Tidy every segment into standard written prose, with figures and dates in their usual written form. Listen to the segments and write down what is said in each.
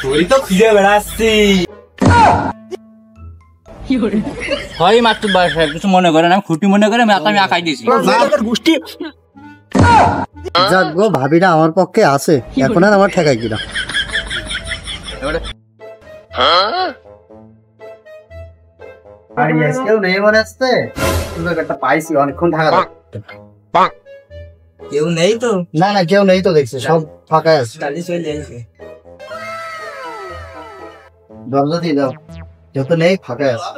তুই তো খুঁজে বেড়াচ্ছি হয় মাত্র কিছু মনে করে না খুঁটি মনে করে আমি আঁকাই দিয়েছি যাক গো ভাবিটা আমার পক্ষে আছে এখন আর আমার ঠেকাই কিনা আর আজকেও নেই মনে আসছে তুমি একটা পাইছি অনেকক্ষণ থাকা কেউ নেই তো না না কেউ নেই তো দেখছি সব ফাঁকা আছে দরজা দিয়ে দাও কেউ তো নেই ফাঁকা আছে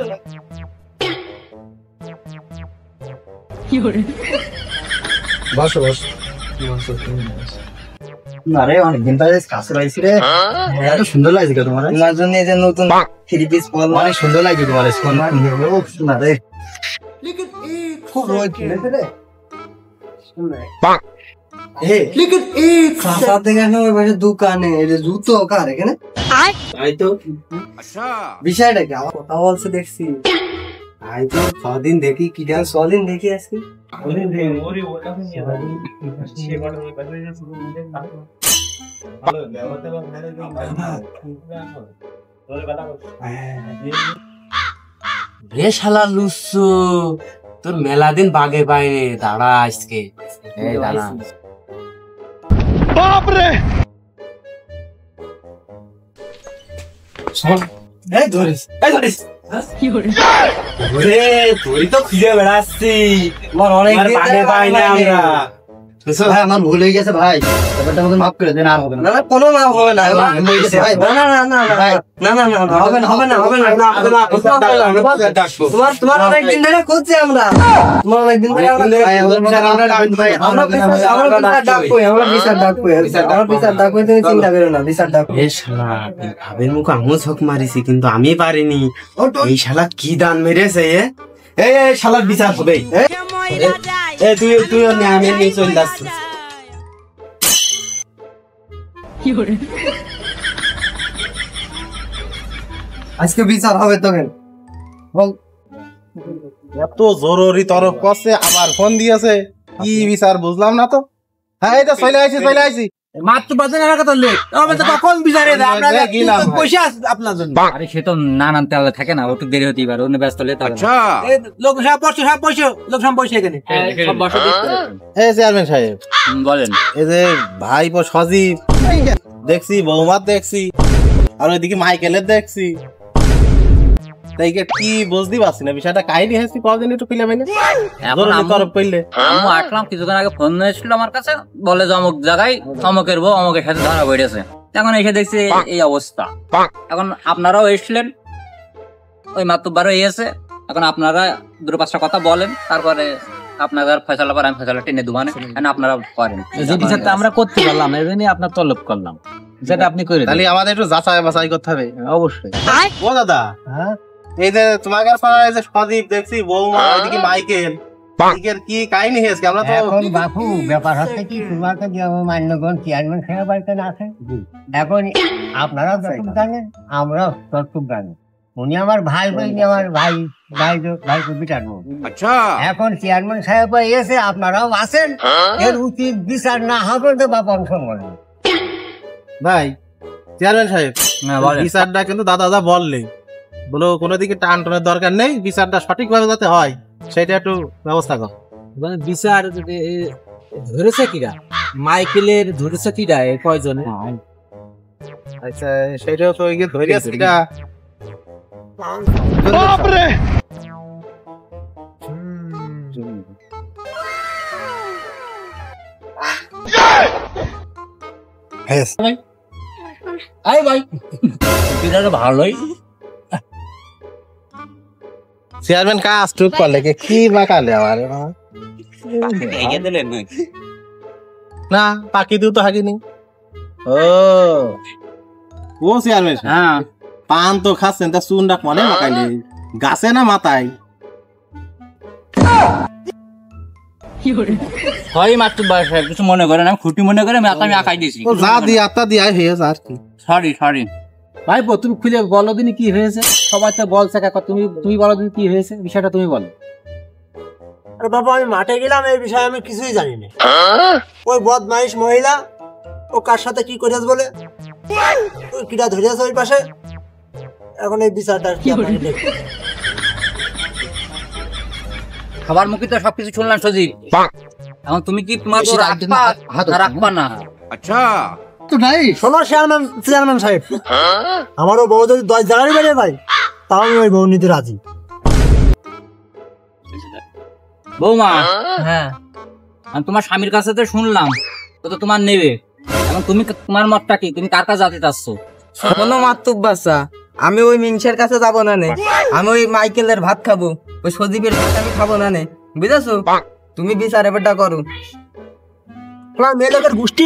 বসো বসো আরে অনেকদিন পরে কাছে পাইছি রে এত সুন্দর লাগছে তোমার তোমার জন্য এই যে নতুন 3 পিস পরলাম অনেক সুন্দর লাগছে তোমার না রে খুব রোজ খেলেছে রে लेकिन एक साथ देखा ना ওই পাশে দোকানে এই যে জুতো কার এখানে তাই তো আচ্ছা বিষয়টা কি আমার কথা বলছে দেখছি আই তো ছদিন দেখি কি গান ছদিন দেখি আজকে ওরে ওটা সেবার ওই পাশে যে শুরু নিতে ভালো ব্যবহারটা রে শালা লুসু তোর মেলা দিন বাগে পাইনি দাঁড়া আজকে এই দাঁড়া বাপ রে এই ধরিস কি করে ওরে তুই তো খুঁজে বেড়াচ্ছি আমার অনেক দিন বাগে পাই না আমরা ভাই আমার ভুল হয়ে গেছে ভাই ব্যাপারটা আমাদের মাফ করে দেন আর হবে না না কোনো মাফ হবে না ভাই না না না ভাই না না না হবে না হবে না হবে না তোমার অনেক দিন ধরে খুঁজছি আমরা তোমার অনেক দিন ধরে আমরা বিচার ডাকবো তুমি চিন্তা করো না বিচার ডাকবো এ শালা ভাবের মুখ আমিও ছক মারিছি কিন্তু আমি পারিনি এই শালা কি দান মেরেছে এই শালার বিচার হবে তুই আমি নিয়ে চলে যাচ্ছি আজকে বিচার হবে তোকে এত জরুরি তরফ করছে আবার ফোন দিয়েছে কি বিচার বুঝলাম না তো হ্যাঁ এই তো চলে আইছি মাত্র বাজে না কথা লেট আমি তো কখন বিচারে আমরা পয়সা আপনার জন্য আরে সে তো নানান তেলে থাকে না একটু দেরি হতেই পারে অন্য ব্যস্ত হলে আচ্ছা লোক সব পয়সা এখানে সব বসে এই চেয়ারম্যান সাহেব বলেন এই যে ভাইপো সজীব দেখছি বৌমার দেখছি আর ওইদিকে মাইকেলের দেখছি তাই কি বুঝতে পারছি না বিষয়টা কাহিনী হয়েছে কদিন একটু ফিলে মানে তরফ করলে আমি আসলাম কিছুক্ষণ আগে ফোন এসেছিল আমার কাছে বলে যে অমুক জায়গায় অমুকের বউ অমুকের সাথে ধরা পড়েছে এখন এসে দেখছি এই অবস্থা এখন আপনারাও এসছিলেন ওই মাতুব্বারও এসে এখন আপনারা 2-5টা কথা বলেন তারপরে আপনাদের ফয়সালা পর আমি ফয়সালা টেনে দেবো আপনারা করেন যে বিচারটা আমরা করতে পারলাম এজন্যই আপনার তলব করলাম যেটা আপনি করে তাহলে আমাদের একটু যাচাই বাছাই করতে হবে অবশ্যই ও দাদা এই যে তোমাদের পাড়ায় যে সদীপ দেখছি বৌমা ওইদিকে মাইকেল কি কাহিনী হয়েছে আমরা তো এখন বাপু ব্যাপার হচ্ছে কি তোমার তো মান্যগণ চেয়ারম্যান সাহেব বাড়িতে আছে এখন আপনারা যতটুকু জানেন আমরাও ততটুকু জানি উনি আমার ভাই বইনি আমার ভাই বিচার আচ্ছা এখন চেয়ারম্যান সাহেব এসে আপনারাও আছেন এর উচিত বিচার না হবে তো বাপ অনশন করেন ভাই চেয়ারম্যান সাহেব বিচারটা কিন্তু দাদা বললে বলো কোনো দিকে টান টানের দরকার নেই বিচারটা সঠিকভাবে যাতে হয় সেটা একটু ব্যবস্থা কর বিচার ধরেছে কিরা মাইকেলের ধরেছে কিরা কয়জনে আচ্ছা সেটাও তো ধরেছে কিরা বাপরে ভালোই চেয়ারম্যান কাজ টুক করলে কি বাকালে আমার না পাখি দিও তো হাগিনি ও চেয়ারম্যান হ্যাঁ পান তো খাচ্ছেন তা চুন ডাক মনে বাকাইলে গাছে না মাথায় হয় মাত্র কিছু মনে করেন আমি খুঁটি মনে করে আমি আঁকাই দিয়েছি যা দিয়ে আত্মা দিয়ে হয়েছে আর কি সরি ভাইপো তুমি খুলে বলো দিনই কি হয়েছে সবাই তো বলছে তুমি বলো দিন কি হয়েছে বিষয়টা তুমি বলো আরে বাবা আমি মাঠে গেলাম এই বিষয়ে আমি কিছুই জানি না ওই বদমাইশ মহিলা ও কার সাথে কি করিয়াছ বলে ওই কিটা ধরিয়াছ ওই পাশে এখন এই বিচারটা কি আপনাকে দেখতে খাবার মুখে তো সবকিছু শুনলাম সজীব এখন তুমি কি তোমার তো রাখবা না তো নাই শোনো চেয়ারম্যান সাহেব আমারও বউ যদি 10 জায়গায় বেড়ে যায় তাও আমি ওই বউ নিতে রাজি বৌমা হ্যাঁ আমি তোমার স্বামীর কাছে তো শুনলাম তো তোমার নেবে এখন তুমি তোমার মতটা কি তুমি কার কাছে যেতে চাচ্ছ শোনো মাতুব বাচ্চা আমি ওই মিংসের কাছে যাব না নে আমি ওই মাইকেলের ভাত খাবো ওই সজীবের ভাত আমি খাবো না নে বুঝেছো তুমি বিচার এবারটা করো তোমার মেয়েদের গোষ্ঠী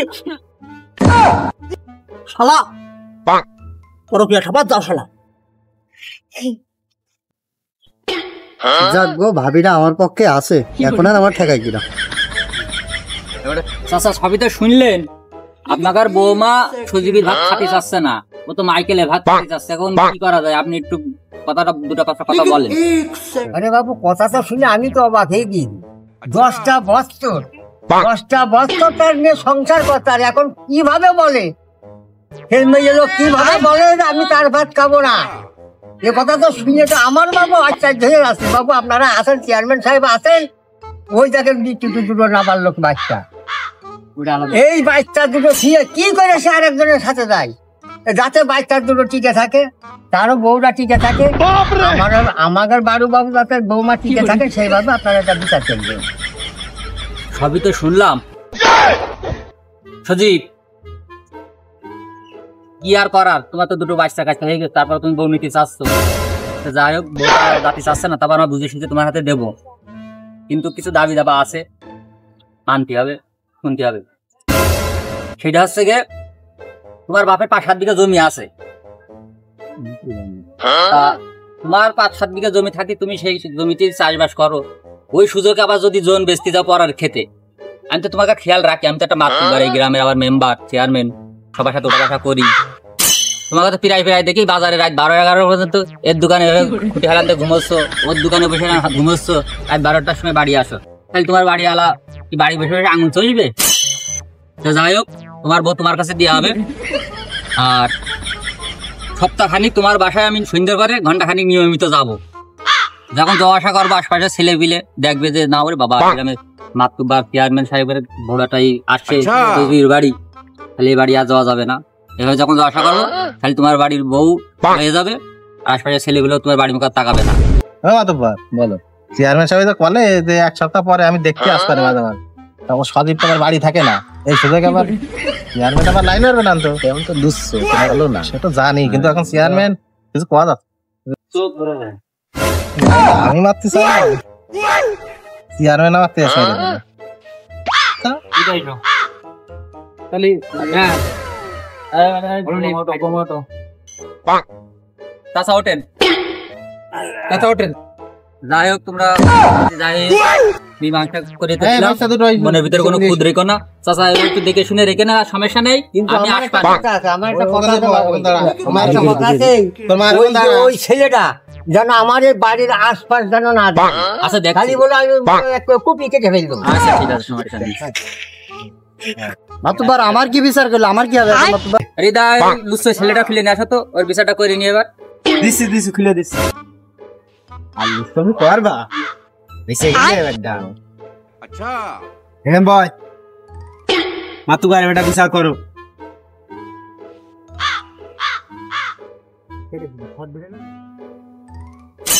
শালা পরকিয়া খাবার যাও শালা যাক গো ভাবিটা আমার পক্ষে আছে এখন আর আমার ঠেকাই কিনা চাচা সবই তো শুনলেন আপনার বৌমা সজীবের ভাত খাতে চাচ্ছে না ও তো মাইকেলের ভাত খাতে চাচ্ছে এখন কি করা যায় আপনি একটু দুটা কথা বলেন আরে বাবু কথাটা শুনে আমি তো অবাক হয়ে গেছি 10টা বছর তার নিয়ে সংসার করতার এখন কিভাবে বলে কিভাবে বলে আমি তার ভাত খাবো না এ কথা তো শুনে তো আমার বাবু আশ্চর্য হয়ে আছে বাবু আপনারা আছেন চেয়ারম্যান সাহেব আছেন ওই দেখেন দুটো নাবার লোক বাচ্চা এই বাচ্চা দুটো ছিঁড়ে কি করে সে আরেকজনের সাথে যায় যাতে বাচ্চার দুটো টিকে থাকে তারও বউরা টিকে থাকে আমাদের বারু বাবু যাতে বৌমা টিকে থাকে সেইভাবে আপনারা এটা বিচার করবেন সবই তো শুনলাম সজীব কি আর করার তোমার তো দুটো বাচ্চা কাছে হয়ে গেছে তারপর তুমি বউ নিতে চাচ্ছ যাই হোক বউটা জাতি চাচ্ছে না তারপর আমরা বুঝে শুনতে তোমার হাতে দেবো কিন্তু কিছু দাবি দাবা আছে মানতে হবে শুনতে হবে সেটা হচ্ছে গিয়ে তোমার বাপের 5-7 বিঘা জমি আছে তোমার 5-7 বিঘা জমি থাকে তুমি সেই জমিতে চাষবাস করো ওই সুযোগে আবার যদি জোন বেচতে যাও পড়ার খেতে আমি তো তোমাকে খেয়াল রাখি আমি তো একটা মাতৃবার এই গ্রামের আবার মেম্বার চেয়ারম্যান সবার সাথে ওটা করি তোমাকে তো প্রায় দেখি বাজারে রাত 12-11 পর্যন্ত এর দোকানে খুঁটি হালাতে ঘুমোচ্ছ ওর দোকানে বসে ঘুমোচ্ছ রাত 12টার সময় বাড়ি আসো তাহলে তোমার বাড়ি আলা কি বাড়ি বসে বসে আঙুল চলবে তো যাই হোক তোমার বউ তোমার কাছে দেওয়া হবে আর সপ্তাহখানিক তোমার বাসায় আমি সন্ধ্যা করে ঘন্টাখানিক নিয়মিত যাব যখন যাওয়া আসা করবো আশপাশের ছেলে পিলে দেখবে যে না ওরে বাবা গ্রামের মাতৃবার চেয়ারম্যান সাহেবের ঘোড়াটাই আসছে বাড়ি তাহলে এই বাড়ি আর যাওয়া যাবে না এভাবে যখন যাওয়া আসা করবো তাহলে তোমার বাড়ির বউ হয়ে যাবে আশপাশের ছেলেগুলো তোমার বাড়ির মুখে তাকাবে না বলো চেয়ারম্যান সাহেব বলে যে 1 সপ্তাহ পরে আমি দেখতে আসতে পারি মাঝে মাঝে তখন সজীব তোমার বাড়ি থাকে না এই সুযোগ আবার চেয়ারম্যান আবার লাইন মারবে না তো তেমন তো দুঃস্থ ভালো না সেটা জানি কিন্তু এখন চেয়ারম্যান কিছু কোয়া যাচ্ছে আমি মারতে চাই চেয়ারম্যান মারতে আসে তাহলে যাই হোক তোমরা মনের ভিতরে কোনো খুদ রেখো না চাচা একটু দেখে শুনে রেখে না সমস্যা নেই ওই ছেলেটা যেন আমার এই বাড়ির আশপাশ যেন না আচ্ছা দেখ খালি বলে কুপি কেটে ফেলবো আচ্ছা ঠিক আছে সমস্যা নেই মাতুবার আমার কি বিচার করলো আমার কি হবে মাতুবার হৃদয় লুচ্ছ ছেলেটা খুলে নিয়ে আসো তো ওর বিচারটা করে নিয়ে এবার দিছি খুলে দিছি আর তুমি পারবা বেশি গেলে বেটা আচ্ছা হ্যাঁ বয় মাতু গারে বেটা বিচার করো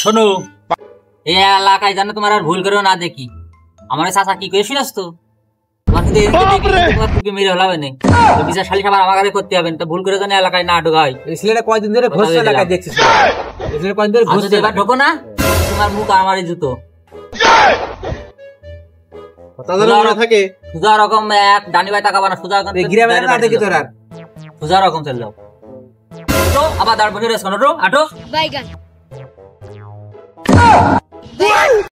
শোনো এই এলাকায় জানো তোমার আর ভুল করেও না দেখি আমার চাচা কি করে শুনাস তো মেরে হলাবে না বিচার শালি সবার আমার কাছে করতে হবে তো ভুল করে জানি এলাকায় না ঢোকাই ছেলেটা কয়দিন ধরে ঘোষ এলাকায় দেখছিস কয়দিন ধরে ঘোষ এবার ঢোকো না তোমার মুখ আমারই জুতো থাকে সুজা রকম এক ডানি ভাই টাকা বানা সুজা সুজা রকম চল যাও আবার দাঁড় বসে রেস আটো